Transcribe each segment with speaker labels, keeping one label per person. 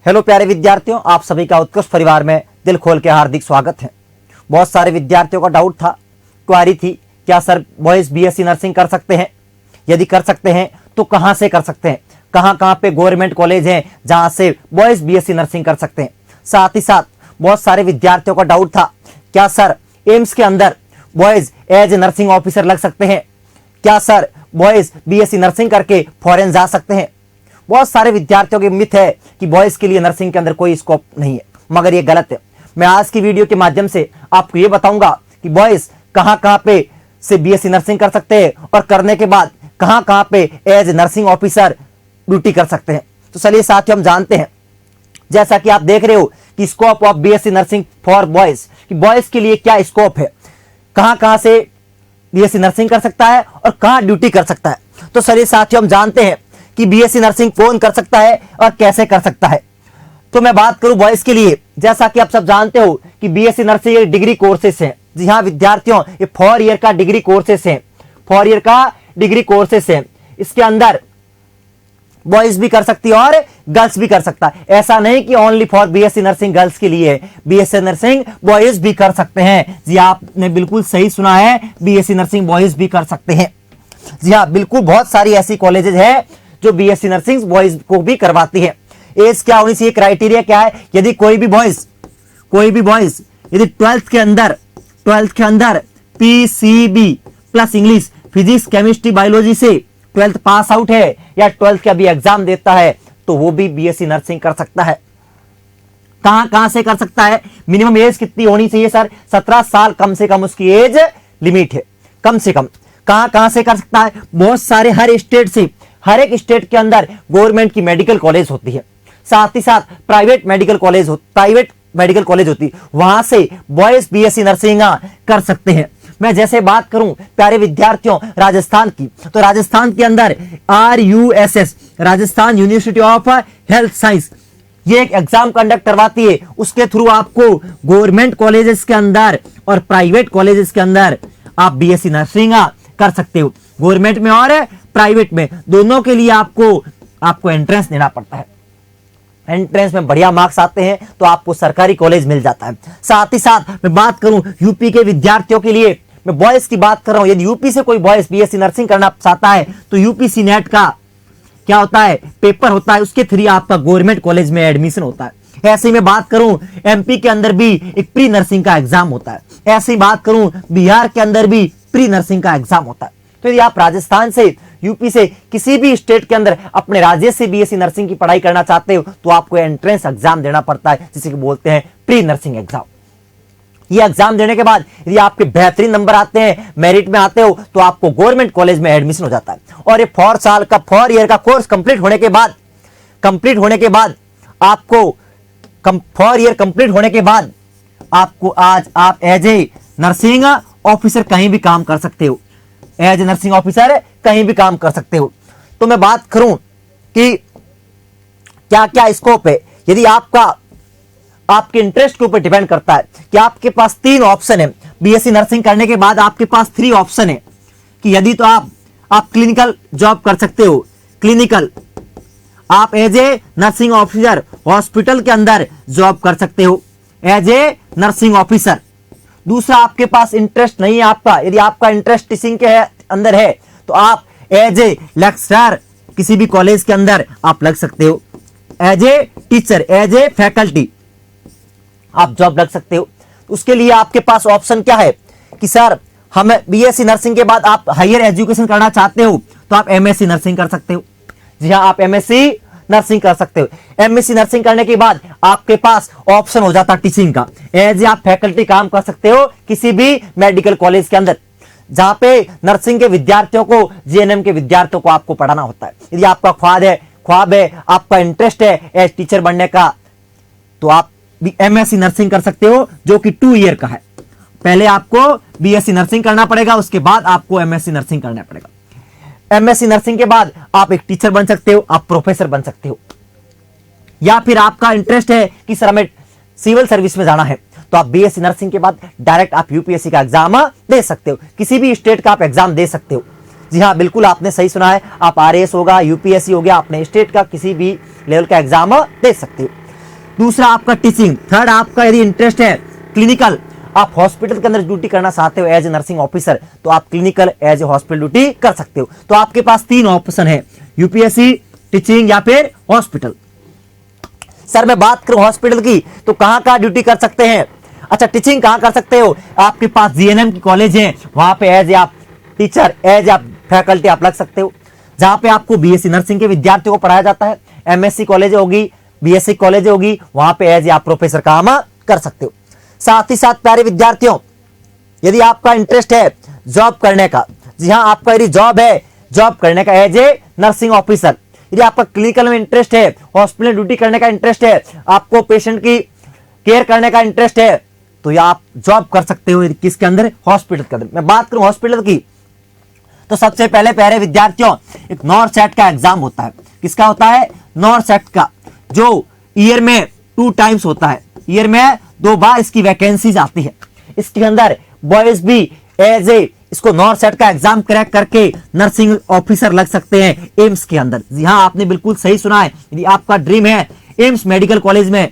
Speaker 1: Hello प्यारे विद्यार्थियों, आप सभी का उत्कृष्ट परिवार में दिल खोल के हार्दिक स्वागत है। बहुत सारे विद्यार्थियों का डाउट था, क्वारी थी, क्या सर बॉयज बीएससी नर्सिंग कर सकते हैं? यदि कर सकते हैं तो कहां से कर सकते हैं? कहां कहां पे गवर्नमेंट कॉलेज हैं जहां से बॉयज बीएससी नर्सिंग कर सकते हैं? साथ ही साथ बहुत सारे विद्यार्थियों का डाउट था, क्या सर एम्स के अंदर बॉयज एज नर्सिंग ऑफिसर लग सकते हैं? क्या सर बॉयज बीएससी नर्सिंग करके फॉरेन जा सकते हैं? बहुत सारे विद्यार्थियों की मिथ है कि बॉयज के लिए नर्सिंग के अंदर कोई स्कोप नहीं है, मगर ये गलत है। मैं आज की वीडियो के माध्यम से आपको ये बताऊंगा कि बॉयज कहां कहां पे से बीएससी नर्सिंग कर सकते हैं और करने के बाद कहां कहां पे एज नर्सिंग ऑफिसर ड्यूटी कर सकते हैं। तो चलिए साथियों, हम जानते हैं, जैसा कि आप देख रहे हो कि scope of BSc nursing for boys, कि बॉयज के लिए क्या स्कोप है, कहां कहां से बीएससी नर्सिंग कर सकता है और कहां ड्यूटी कर सकता है। तो चलिए साथियों, हम जानते हैं कि बीएससी नर्सिंग कौन कर सकता है और कैसे कर सकता है। तो मैं बात करूं बॉयज के लिए, जैसा कि आप सब जानते हो कि बीएससी नर्सिंग एक डिग्री कोर्सेस है। जी हाँ विद्यार्थियों, ये 4 ईयर का डिग्री कोर्सेस है, 4 ईयर का डिग्री कोर्सेस है। इसके अंदर बॉयज भी कर सकती है और गर्ल्स भी कर सकता है। ऐसा नहीं कि only for BSc nursing girls के लिए है, बीएससी नर्सिंग बॉयज भी कर सकते हैं। जी आपने बिल्कुल सही सुना है, बीएससी नर्सिंग बॉयज भी कर सकते हैं। जी हाँ, बिल्कुल बहुत सारी ऐसी कॉलेजेस है जो बीएससी नर्सिंग बॉयज को भी करवाती है। एज क्या होनी चाहिए, क्राइटेरिया क्या है? यदि कोई भी बॉयज यदि 12th के अंदर PCB plus English, physics, chemistry, biology से 12th पास आउट है या 12th का भी एग्जाम देता है तो वो भी बीएससी नर्सिंग कर सकता है। कहां कहां से कर सकता है? मिनिमम एज कितनी होनी चाहिए सर? 17 साल कम से कम उसकी एज लिमिट है, कम से कम। कहां कहां से कर सकता है? बहुत सारे हर स्टेट से, हर एक स्टेट के अंदर गवर्नमेंट की मेडिकल कॉलेज होती है, साथ ही साथ प्राइवेट मेडिकल कॉलेज होती है, वहां से बॉयज बीएससी नर्सिंग कर सकते हैं। मैं जैसे बात करूं प्यारे विद्यार्थियों राजस्थान की, तो राजस्थान के अंदर RUSS, Rajasthan university of health science, ये एक एग्जाम कंडक्ट करवाती है। उसके थ्रू आपको गवर्नमेंट कॉलेजेस के अंदर और प्राइवेट कॉलेजेस के अंदर आप बीएससी नर्सिंग कर सकते हो। गवर्नमेंट में और प्राइवेट में, दोनों के लिए आपको एंट्रेंस देना पड़ता है। एंट्रेंस में बढ़िया मार्क्स आते हैं तो आपको सरकारी कॉलेज मिल जाता है। साथ ही साथ मैं बात करूं यूपी के विद्यार्थियों के लिए, मैं बॉयज की बात कर रहा हूं। यदि यूपी से कोई बॉयज बीएससी नर्सिंग करना चाहता है तो यूपीसी नेट का क्या होता है, पेपर होता है, उसके थ्रू आपका गवर्नमेंट कॉलेज में एडमिशन होता है। ऐसे ही मैं बात करूं एमपी के अंदर भी एक प्री नर्सिंग का एग्जाम होता है। ऐसे ही बात करूं बिहार के अंदर भी प्री नर्सिंग का एग्जाम होता है। तो यदि आप राजस्थान से, यूपी से, किसी भी स्टेट के अंदर अपने राज्य से बीएससी नर्सिंग की पढ़ाई करना चाहते हो तो आपको एंट्रेंस एग्जाम देना पड़ता है, जिसे बोलते हैं प्री नर्सिंग एग्जाम। ये एग्जाम देने के बाद यदि आपके बेहतरीन नंबर आते हैं, मेरिट में आते हो, तो आपको गवर्नमेंट कॉलेज में एडमिशन हो जाता है। और ये 4 ईयर का कोर्स कंप्लीट होने के बाद आपको आज आप एज ए नर्सिंग ऑफिसर कहीं भी काम कर सकते हो, एज नर्सिंग ऑफिसर कहीं भी काम कर सकते हो। तो मैं बात करूं कि क्या क्या स्कोप है, यदि आपके इंटरेस्ट के ऊपर डिपेंड करता है कि आपके पास 3 ऑप्शन है। बीएससी नर्सिंग करने के बाद आपके पास 3 ऑप्शन है कि यदि तो आप क्लिनिकल जॉब कर सकते हो, क्लिनिकल आप as a nursing officer hospital के अंदर जॉब कर सकते हो एज ए नर्सिंग ऑफिसर। दूसरा, आपके पास इंटरेस्ट नहीं है यदि आपका इंटरेस्ट टीचिंग के अंदर है तो आप एज ए लेक्चरर किसी भी कॉलेज के अंदर आप लग सकते हो, as a teacher, as a faculty आप जॉब लग सकते हो। उसके लिए आपके पास ऑप्शन क्या है कि सर हमें बीएससी नर्सिंग के बाद आप हायर एजुकेशन करना चाहते हो तो आप एमएससी नर्सिंग कर सकते हो। जी हाँ, आप एमएससी नर्सिंग कर सकते हो। एमएससी नर्सिंग करने के बाद आपके पास ऑप्शन हो जाता टीचिंग का, एज आप फैकल्टी काम कर सकते हो किसी भी मेडिकल कॉलेज के अंदर, जहां पे नर्सिंग के विद्यार्थियों को, जीएनएम के विद्यार्थियों को आपको पढ़ाना होता है। यदि आपका ख्वाब है, आपका इंटरेस्ट है एज टीचर बनने का, तो आप भी एमएससी नर्सिंग कर सकते हो, जो कि 2 ईयर का है। पहले आपको बीएससी नर्सिंग करना पड़ेगा, उसके बाद आपको एमएससी नर्सिंग करना पड़ेगा। एमएससी नर्सिंग के बाद आप एक टीचर बन सकते हो, आप प्रोफेसर बन सकते हो। या फिर आपका इंटरेस्ट है कि सर हमें सिविल सर्विस में जाना है तो आप बीएससी नर्सिंग के बाद डायरेक्ट आप यूपीएससी का एग्जाम दे सकते हो, किसी भी स्टेट का आप एग्जाम दे सकते हो। जी हाँ, बिल्कुल आपने सही सुना है, आप आरएएस होगा, यूपीएससी हो गया, अपने स्टेट का किसी भी लेवल का एग्जाम दे सकते हो। दूसरा आपका टीचिंग, थर्ड आपका यदि इंटरेस्ट है क्लिनिकल, आप हॉस्पिटल के अंदर ड्यूटी करना चाहते हो एज ए नर्सिंग ऑफिसर, तो आप clinical as a hospital duty कर सकते हो। तो आपके पास 3 ऑप्शन है, यूपीएससी, टीचिंग या फिर हॉस्पिटल। सर मैं बात करूं हॉस्पिटल की, तो कहां कहां ड्यूटी कर सकते हैं? अच्छा, टीचिंग कहां कर सकते हो? आपके पास जीएनएम की कॉलेज है, वहां पे एज ए आप टीचर, एज आप फैकल्टी आप लग सकते हो, जहां पे आपको बीएससी नर्सिंग के विद्यार्थियों को पढ़ाया जाता है। एमएससी कॉलेज होगी, बीएससी कॉलेज होगी, वहां पे एज ए आप प्रोफेसर काम कर सकते हो। साथ ही साथ प्यारे विद्यार्थियों, यदि आपका इंटरेस्ट है जॉब करने का, जी हाँ, आपका यदि जॉब है जॉब करने का एज ए नर्सिंग ऑफिसर, यदि आपका क्लिनिकल में इंटरेस्ट है, हॉस्पिटल ड्यूटी करने का इंटरेस्ट है, आपको पेशेंट की केयर करने का इंटरेस्ट है, तो ये आप जॉब कर सकते हो किसके अंदर? हॉस्पिटल के अंदर। मैं बात करूं हॉस्पिटल की, तो सबसे पहले प्यारे विद्यार्थियों एक नॉरसेट का एग्जाम होता है। किसका होता है? नॉरसेट का, जो ईयर में 2 टाइम्स होता है, ईयर में 2 बार इसकी वैकेंसीज आती है। इसके अंदर बॉयज भी एज ए इसको नॉरसेट का एग्जाम क्रैक करके नर्सिंग ऑफिसर लग सकते हैं एम्स के अंदर। जी हाँ, आपने बिल्कुल सही सुना है। यदि आपका ड्रीम है एम्स मेडिकल कॉलेज में,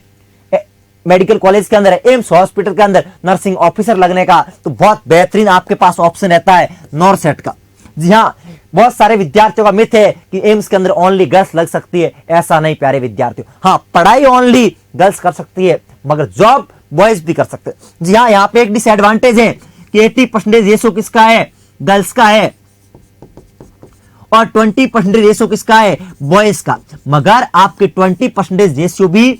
Speaker 1: मेडिकल कॉलेज के अंदर, एम्स हॉस्पिटल के अंदर नर्सिंग ऑफिसर लगने का, तो बहुत बेहतरीन आपके पास ऑप्शन रहता है नॉरसेट का। जी हाँ, बहुत सारे विद्यार्थियों का मिथ है कि एम्स के अंदर ओनली गर्ल्स लग सकती है। ऐसा नहीं प्यारे विद्यार्थियों, हाँ पढ़ाई ओनली गर्ल्स कर सकती है, मगर जॉब बॉयज भी कर सकते हैं। जी हाँ, यहाँ पे एक डिसएडवांटेज है कि 80% रेशो किसका है? गर्ल्स का है, और 20% रेशो किसका है? बॉयज का। मगर आपके 20% रेशियो भी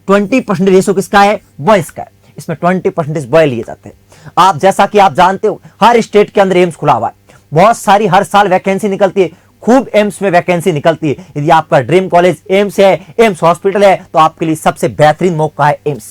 Speaker 1: 20% रेशो किसका है? बॉयज का है। इसमें 20% बॉय लिए जाते हैं। आप जैसा कि आप जानते हो हर स्टेट के अंदर एम्स खुला हुआ है, बहुत सारी हर साल वैकेंसी निकलती है, खूब एम्स में वैकेंसी निकलती है। यदि आपका ड्रीम कॉलेज एम्स है, एम्स हॉस्पिटल है, तो आपके लिए सबसे बेहतरीन मौका है एम्स।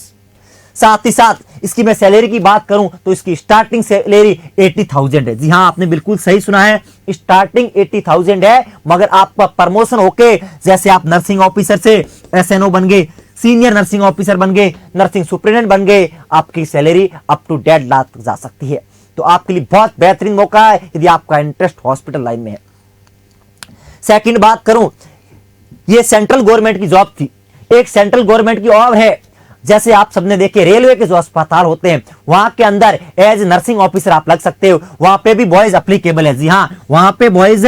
Speaker 1: साथ ही साथ इसकी मैं सैलरी की बात करूं तो इसकी स्टार्टिंग सैलरी 80,000 है। जी हां, आपने बिल्कुल सही सुना है, स्टार्टिंग 80,000 है। मगर आपका प्रमोशन होके जैसे आप नर्सिंग ऑफिसर से एसएनओ बन गए, सीनियर नर्सिंग ऑफिसर बन गए, नर्सिंग सुपरिटेंडेंट बन गए, आपकी सैलरी अप टू 1.5 लाख तक जा सकती है। तो आपके लिए बहुत बेहतरीन मौका है यदि आपका इंटरेस्ट हॉस्पिटल लाइन में है। सेकंड बात करूं, ये सेंट्रल गवर्नमेंट की जॉब थी। एक सेंट्रल गवर्नमेंट की और है, जैसे आप सबने देखे रेलवे के जो अस्पताल होते हैं वहां के अंदर एज नर्सिंग ऑफिसर आप लग सकते हो, वहां पे भी बॉयज अप्लीकेबल है। जी हां, वहां पे बॉयज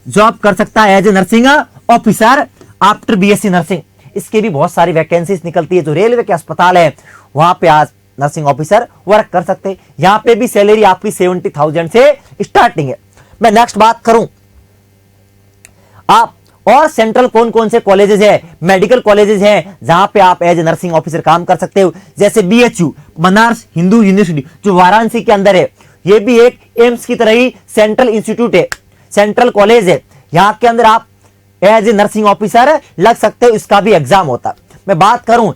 Speaker 1: जॉब कर सकता है as a nursing officer after BSc nursing. इसके भी बहुत सारी वैकेंसीज निकलती है। जो रेलवे के अस्पताल है वहां पे आज नर्सिंग ऑफिसर वर्क कर सकते हैं। यहां पे भी सैलरी आपकी 70,000 से स्टार्टिंग है। मैं नेक्स्ट बात करूं, आप और सेंट्रल कौन कौन से कॉलेजेस है, मेडिकल कॉलेजेस हैं जहां पे आप एज ए नर्सिंग ऑफिसर काम कर सकते हो, जैसे बीएचयू बनारस हिंदू यूनिवर्सिटी जो वाराणसी के अंदर है, ये भी एक एम्स की तरह ही सेंट्रल इंस्टीट्यूट है, सेंट्रल कॉलेज है। यहां के अंदर आप एज ए नर्सिंग ऑफिसर लग सकते हो, इसका भी एग्जाम होता है। मैं बात करूं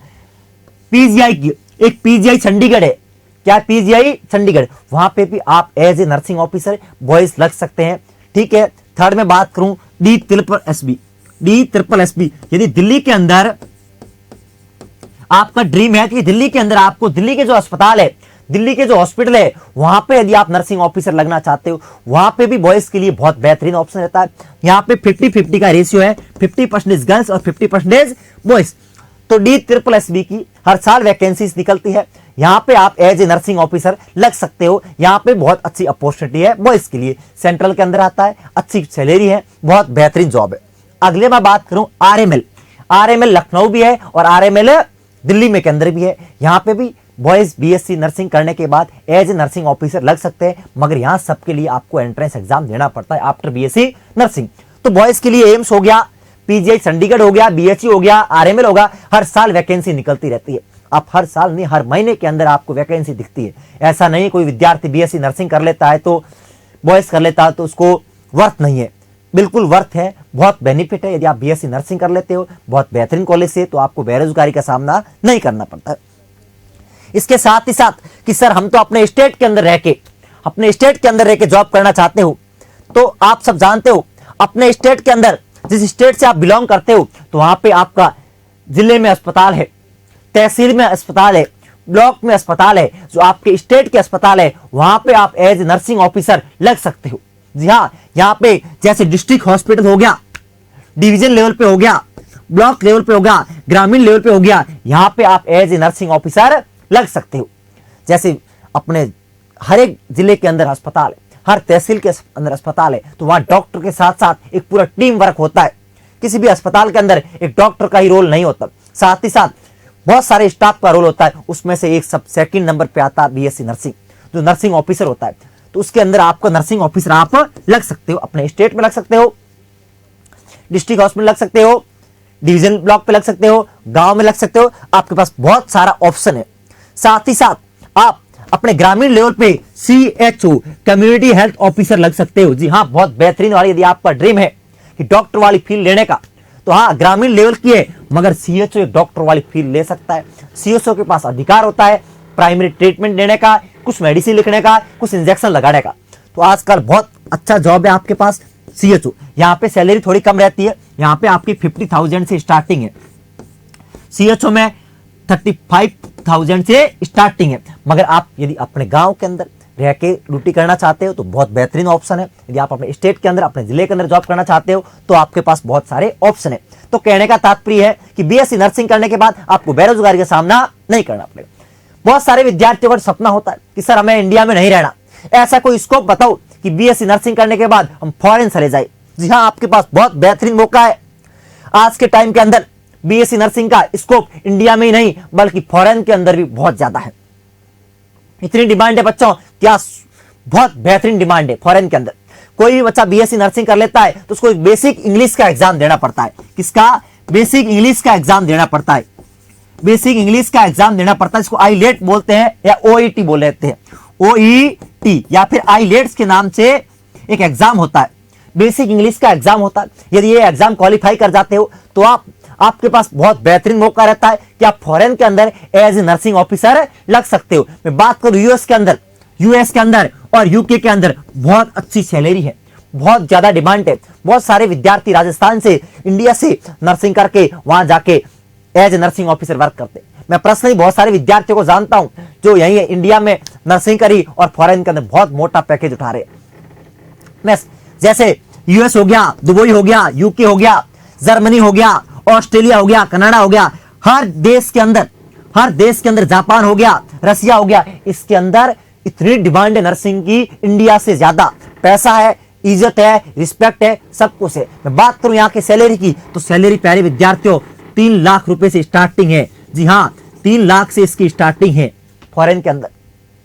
Speaker 1: पीजीआई की, एक पीजीआई चंडीगढ़ है, क्या पीजीआई चंडीगढ़, वहां पे भी आप as a nursing officer boys लग सकते हैं। ठीक है। थर्ड में बात करूं DSSB, यदि दिल्ली के अंदर आपका ड्रीम है कि दिल्ली के अंदर आपको दिल्ली के जो अस्पताल है, दिल्ली के जो हॉस्पिटल है, वहां पे यदि आप नर्सिंग ऑफिसर लगना चाहते हो, वहां पे भी बॉयज के लिए बहुत बेहतरीन ऑप्शन रहता है। यहां पे 50-50 का रेशियो है, 50% गर्ल्स और 50% बॉयज। तो DSSB की हर साल वैकेंसीज निकलती है, यहां पे आप एज ए नर्सिंग ऑफिसर लग सकते हो। यहां पे बहुत अच्छी अपॉर्चुनिटी है बॉयज के लिए, सेंट्रल के अंदर आता है, अच्छी सैलरी है, बहुत बेहतरीन जॉब है। अगले मैं बात करूं RML लखनऊ भी है और RML दिल्ली में के अंदर भी है। यहां पे भी बॉयज बीएससी नर्सिंग करने के बाद एज ए नर्सिंग ऑफिसर लग सकते हैं, मगर यहां सबके लिए आपको एंट्रेंस एग्जाम देना पड़ता है आफ्टर बीएससी नर्सिंग। तो बॉयज के लिए एम्स हो गया, पीजीआई चंडीगढ़ हो गया, बीएचयू हो गया, RML होगा, हर साल वैकेंसी निकलती रहती है। आप हर साल नहीं, हर महीने के अंदर आपको वैकेंसी दिखती है। ऐसा नहीं कोई विद्यार्थी बीएससी नर्सिंग कर लेता है तो बॉयज कर लेता है तो उसको वर्थ नहीं है, बिल्कुल वर्थ है, बहुत बेनिफिट है। यदि आप बीएससी नर्सिंग कर लेते हो बहुत बेहतरीन कॉलेज से, तो आपको बेरोजगारी का सामना नहीं करना पड़ता। इसके साथ ही साथ कि सर हम तो अपने स्टेट के अंदर रह के जॉब करना चाहते हो, तो आप सब जानते हो अपने स्टेट के अंदर, जिस स्टेट से आप बिलोंग करते हो, तो वहां पे आपका जिले में अस्पताल है, तहसील में अस्पताल है, ब्लॉक में अस्पताल है, जो आपके स्टेट के अस्पताल है, वहां पे आप एज नर्सिंग ऑफिसर लग सकते हो। जी हाँ, यहाँ पे जैसे डिस्ट्रिक्ट हॉस्पिटल हो गया, डिवीजन लेवल पे हो गया, ब्लॉक लेवल पे हो गया, ग्रामीण लेवल पे हो गया, यहां पे आप एज ए नर्सिंग ऑफिसर लग सकते हो। जैसे अपने हर एक जिले के अंदर अस्पताल है, हर तहसील के अंदर अस्पताल है, तो वहां डॉक्टर के साथ साथ एक पूरा टीम वर्क होता है। किसी भी अस्पताल के अंदर एक डॉक्टर का ही रोल नहीं होता, साथ ही साथ बहुत सारे स्टाफ का रोल होता है। उसमें से एक सब सेकंड नंबर पे आता है बीएससी नर्सिंग, जो नर्सिंग ऑफिसर होता है। तो उसके अंदर आपको नर्सिंग ऑफिसर आप लग सकते हो, अपने स्टेट में लग सकते हो, डिस्ट्रिक्ट हॉस्पिटल लग सकते हो, डिवीजन ब्लॉक पे लग सकते हो, गांव में लग सकते हो। आपके पास बहुत सारा ऑप्शन है। साथ ही साथ आप अपने ग्रामीण लेवल पे CHO कम्युनिटी हेल्थ ऑफिसर लग सकते हो। जी हाँ, बहुत बेहतरीन वाली, यदि आपका ड्रीम है कि डॉक्टर वाली फील्ड लेने का, तो हाँ ग्रामीण लेवल की है, मगर CHO एक डॉक्टर वाली फील्ड ले सकता है। CHO के पास अधिकार होता है प्राइमरी ट्रीटमेंट देने का, कुछ मेडिसिन लिखने का, कुछ इंजेक्शन लगाने का। तो आजकल बहुत अच्छा जॉब है आपके पास CHO। यहाँ पे सैलरी थोड़ी कम रहती है, यहाँ पे आपकी 50,000 से स्टार्टिंग है, CHO में 35,000 से स्टार्टिंग है। मगर आप यदि अपने गांव के अंदर रह के ड्यूटी करना चाहते हो तो बहुत बेहतरीन ऑप्शन है। यदि आप अपने स्टेट के अंदर, अपने जिले के अंदर जॉब करना चाहते हो तो आपके पास बहुत सारे ऑप्शन है। तो कहने का तात्पर्य है कि बीएससी नर्सिंग करने के बाद आपको बेरोजगारी का सामना नहीं करना पड़ेगा। बहुत सारे विद्यार्थियों का सपना होता है कि सर हमें इंडिया में नहीं रहना, ऐसा कोई स्कोप बताओ कि बीएससी नर्सिंग करने के बाद हम फॉरेन चले जाए। जी हाँ, आपके पास बहुत बेहतरीन मौका है। आज के टाइम के अंदर बीएससी नर्सिंग का स्कोप इंडिया में ही नहीं बल्कि फॉरेन के अंदर भी बहुत ज्यादा है। इतनी डिमांड है बच्चों, क्या बहुत बेहतरीन डिमांड है फॉरेन के अंदर। कोई भी बच्चा बीएससी नर्सिंग कर लेता है तो उसको एक बेसिक इंग्लिश का एग्जाम देना पड़ता है। किसका? बेसिक इंग्लिश का एग्जाम देना पड़ता है। बेसिक इंग्लिश का एग्जाम देना पड़ता है, इसको आईलेट बोलते हैं या OET बोल लेते हैं, OET या फिर आईलेट्स के नाम से एक एग्जाम होता है, बेसिक इंग्लिश का एग्जाम होता है। यदि ये एग्जाम क्वालिफाई कर जाते हो तो आपके पास बहुत बेहतरीन मौका रहता है कि आप फॉरेन के अंदर एज ए नर्सिंग ऑफिसर लग सकते हो। मैं बात करूं यूएस के अंदर और यूके के अंदर बहुत अच्छी सैलरी है, बहुत ज्यादा डिमांड है। बहुत सारे विद्यार्थी राजस्थान से, इंडिया से नर्सिंग करके वहां जाके as a nursing officer work करते। मैं पर्सनली बहुत सारे विद्यार्थियों को जानता हूं जो यही इंडिया में नर्सिंग करी और फॉरेन के अंदर बहुत मोटा पैकेज उठा रहे। मैं जैसे यूएस हो गया, दुबई हो गया, यूके हो गया, जर्मनी हो गया, ऑस्ट्रेलिया हो गया, कनाडा हो गया, हर देश के अंदर जापान हो गया, रसिया हो गया, इसके अंदर इतनी डिमांड है नर्सिंग की, इंडिया से ज्यादा। पैसा है, इज्जत है, रिस्पेक्ट है, सब कुछ है। मैं बात करूं यहाँ के सैलरी की तो सैलरी प्यारे विद्यार्थियों 3 लाख रुपए से स्टार्टिंग है। जी हाँ, 3 लाख से इसकी स्टार्टिंग है फॉरेन के अंदर।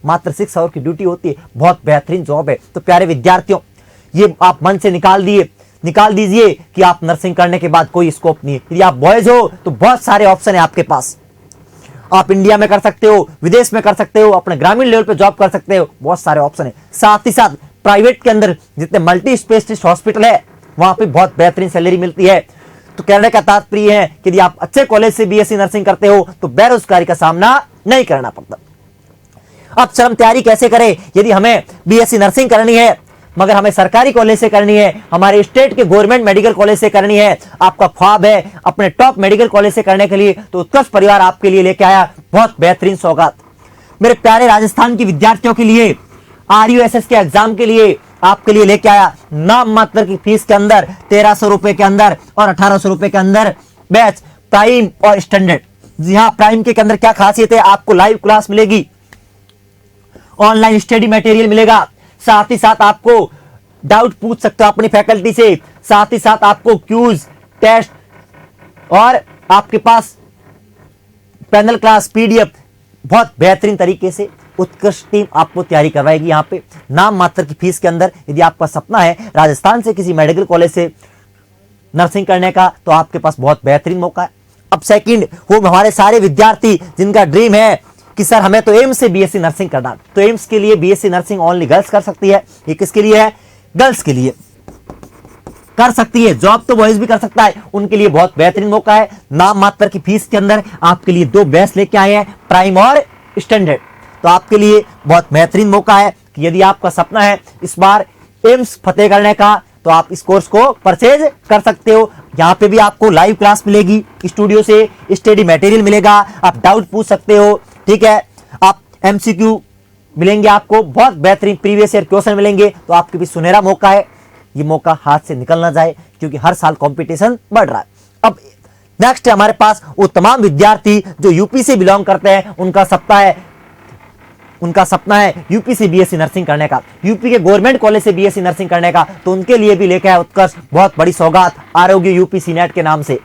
Speaker 1: मात्र 6 आवर की ड्यूटी होती है, बहुत बेहतरीन जॉब है। तो प्यारे विद्यार्थियों, ये आप मन से निकाल दीजिए कि आप नर्सिंग करने के बाद कोई स्कोप नहीं है। यदि आप बॉयज हो तो बहुत सारे ऑप्शन है आपके पास। आप इंडिया में कर सकते हो, विदेश में कर सकते हो, अपने ग्रामीण लेवल पे जॉब कर सकते हो, बहुत सारे ऑप्शन है। साथ ही साथ प्राइवेट के अंदर जितने मल्टी स्पेशलिस्ट हॉस्पिटल है वहां पे बहुत बेहतरीन सैलरी मिलती है। तो कहने का तात्पर्य है कि यदि आप अच्छे कॉलेज से बीएससी नर्सिंग करते हो तो बेरोजगारी का सामना नहीं करना पड़ता। अब सर हम तैयारी कैसे करें? यदि हमें बीएससी नर्सिंग करनी है मगर हमें सरकारी कॉलेज से करनी है, हमारे स्टेट के गवर्नमेंट मेडिकल कॉलेज से करनी है, आपका ख्वाब है अपने टॉप मेडिकल कॉलेज से करने के लिए, तो उत्कर्ष परिवार आपके लिए लेके आया बहुत बेहतरीन सौगात। मेरे प्यारे राजस्थान के विद्यार्थियों के लिए RUSS के एग्जाम के लिए आपके लिए लेके आया नाम मात्र की फीस के अंदर 1300 रुपए के अंदर और 1800 रुपए के अंदर बैच प्राइम और स्टैंडर्ड। जी हाँ, प्राइम के अंदर क्या खासियत है? आपको लाइव क्लास मिलेगी, ऑनलाइन स्टडी मटेरियल मिलेगा, साथ ही साथ आपको डाउट पूछ सकते हो अपनी फैकल्टी से, साथ ही साथ आपको क्यूज, टेस्ट और आपके पास पैनल क्लास, PDF बहुत बेहतरीन तरीके से उत्कृष्ट टीम आपको तैयारी करवाएगी। यहाँ पे नाम मात्र की फीस के अंदर यदि आपका सपना है राजस्थान से किसी मेडिकल कॉलेज से नर्सिंग करने का तो आपके पास बहुत बेहतरीन मौका है। अब सेकंड, वो हमारे सारे विद्यार्थी जिनका ड्रीम है कि सर हमें तो एम्स से बीएससी नर्सिंग करना, तो एम्स के लिए बीएससी नर्सिंग ओनली गर्ल्स कर सकती है। ये किसके लिए है? गर्ल्स के लिए कर सकती है। जॉब तो बॉयज भी कर सकता है, उनके लिए बहुत बेहतरीन मौका है। नाम मात्र की फीस के अंदर आपके लिए 2 बैच लेके आए हैं, प्राइम और स्टैंडर्ड। तो आपके लिए बहुत बेहतरीन मौका है कि यदि आपका सपना है इस बार एम्स फतेह करने का तो आप इस कोर्स को परचेज कर सकते हो। यहाँ पे भी आपको लाइव क्लास मिलेगी, स्टूडियो से स्टडी मटेरियल मिलेगा, आप डाउट पूछ सकते हो, ठीक है। आप MCQ मिलेंगे, आपको बहुत बेहतरीन प्रीवियस ईयर क्वेश्चन मिलेंगे। तो आपके भी सुनहरा मौका है, ये मौका हाथ से निकल ना जाए क्योंकि हर साल कंपटीशन बढ़ रहा है। अब नेक्स्ट है हमारे पास वो तमाम विद्यार्थी जो यूपी से बिलोंग करते हैं, उनका सपना है यूपी से बीएससी नर्सिंग करने का, यूपी के गवर्नमेंट कॉलेज से बीएससी नर्सिंग करने का। तो उनके लिए भी लेके आया उत्कर्ष बहुत बड़ी सौगात, आरोग्य यूपी सीनेट के नाम से।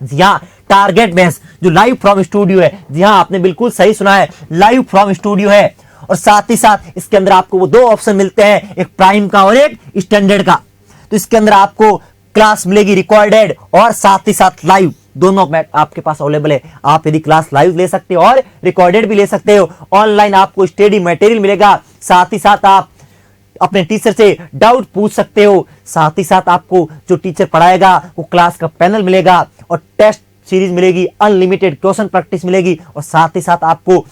Speaker 1: जी हाँ, टारगेट बेस जो लाइव फ्रॉम स्टूडियो है, जी हाँ आपने बिल्कुल सही सुना है, लाइव फ्रॉम स्टूडियो है। और साथ ही साथ इसके अंदर आपको वो 2 ऑप्शन मिलते हैं, एक प्राइम का और एक स्टैंडर्ड का। तो इसके अंदर आपको क्लास मिलेगी रिकॉर्डेड और साथ ही साथ लाइव, दोनों आपके पास अवेलेबल है। आप यदि क्लास लाइव ले सकते हो और रिकॉर्डेड भी ले सकते हो। ऑनलाइन आपको स्टडी मटेरियल मिलेगा, साथ ही साथ आप अपने टीचर से डाउट पूछ सकते हो। साथ ही साथ आपको जो टीचर पढ़ाएगा वो क्लास का पैनल मिलेगा और टेस्ट सीरीज मिलेगी, अनलिमिटेड क्वेश्चन प्रैक्टिस मिलेगी। और साथ ही साथ आपको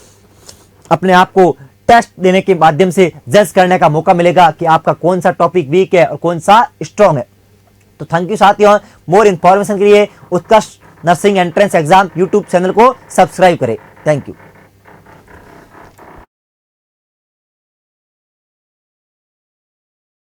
Speaker 1: अपने आप को टेस्ट देने के माध्यम से जज करने का मौका मिलेगा कि आपका कौन सा टॉपिक वीक है और कौन सा स्ट्रॉन्ग है। तो थैंक यू साथियों, मोर इन्फॉर्मेशन के लिए Utkarsh nursing entrance exam YouTube channel को सब्सक्राइब करें। Thank you.